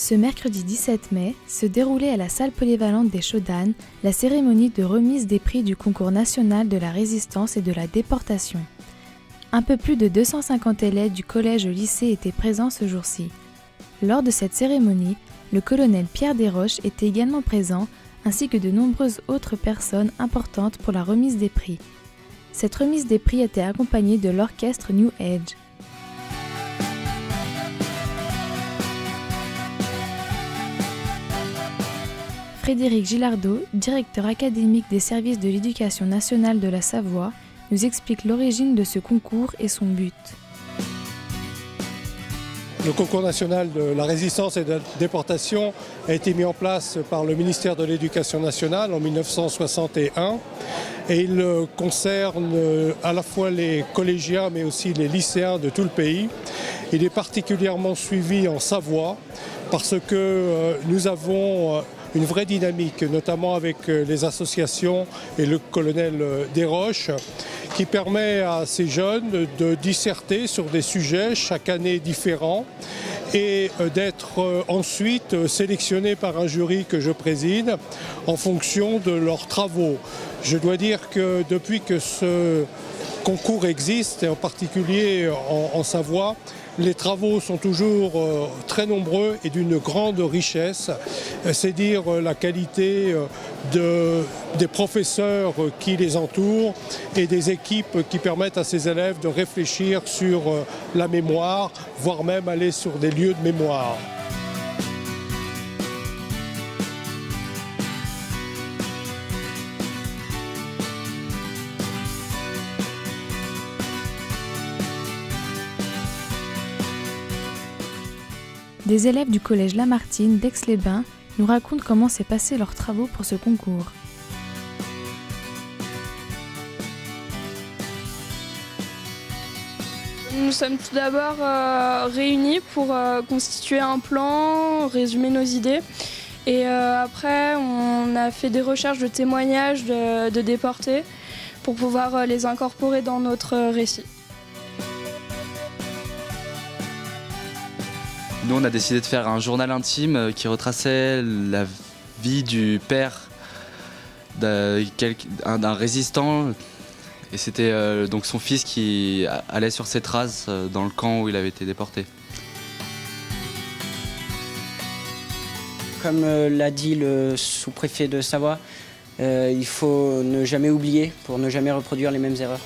Ce mercredi 17 mai se déroulait à la salle polyvalente des Chaudanes la cérémonie de remise des prix du concours national de la résistance et de la déportation. Un peu plus de 250 élèves du collège au lycée étaient présents ce jour-ci. Lors de cette cérémonie, le colonel Pierre Desroches était également présent, ainsi que de nombreuses autres personnes importantes pour la remise des prix. Cette remise des prix était accompagnée de l'orchestre New Age. Frédéric Gilardot, directeur académique des services de l'éducation nationale de la Savoie, nous explique l'origine de ce concours et son but. Le concours national de la résistance et de la déportation a été mis en place par le ministère de l'Éducation nationale en 1961 et il concerne à la fois les collégiens mais aussi les lycéens de tout le pays. Il est particulièrement suivi en Savoie parce que nous avons une vraie dynamique, notamment avec les associations et le colonel Desroches, qui permet à ces jeunes de disserter sur des sujets chaque année différents et d'être ensuite sélectionnés par un jury que je préside en fonction de leurs travaux. Je dois dire que depuis que ce concours existe, et en particulier en Savoie, les travaux sont toujours très nombreux et d'une grande richesse. C'est dire la qualité des professeurs qui les entourent et des équipes qui permettent à ces élèves de réfléchir sur la mémoire, voire même aller sur des lieux de mémoire. Des élèves du collège Lamartine d'Aix-les-Bains nous racontent comment s'est passé leurs travaux pour ce concours. Nous sommes tout d'abord réunis pour constituer un plan, résumer nos idées. Et après, on a fait des recherches de témoignages de déportés pour pouvoir les incorporer dans notre récit. Nous, on a décidé de faire un journal intime qui retraçait la vie du père d'un résistant. Et c'était donc son fils qui allait sur ses traces dans le camp où il avait été déporté. Comme l'a dit le sous-préfet de Savoie, il faut ne jamais oublier pour ne jamais reproduire les mêmes erreurs.